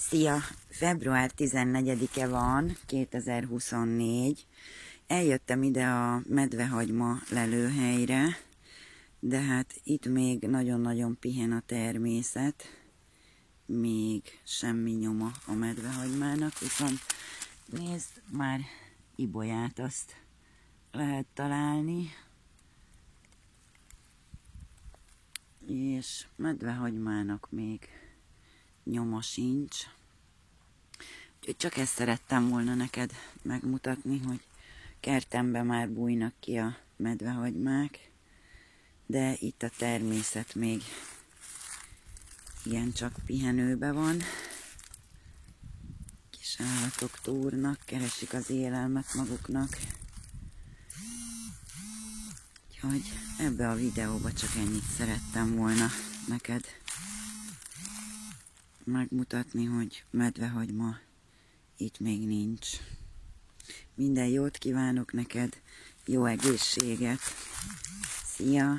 Szia! Február 14-e van, 2024. Eljöttem ide a medvehagyma lelőhelyre, de hát itt még nagyon-nagyon pihen a természet. Még semmi nyoma a medvehagymának, viszont nézd, már ibolyát azt lehet találni. És medvehagymának még nyoma sincs. Úgyhogy csak ezt szerettem volna neked megmutatni, hogy kertemben már bújnak ki a medvehagymák, de itt a természet még igencsak pihenőben van. Kis állatok túrnak, keresik az élelmet maguknak. Úgyhogy ebbe a videóba csak ennyit szerettem volna neked megmutatni, hogy medvehagyma itt még nincs. Minden jót kívánok neked, jó egészséget! Szia!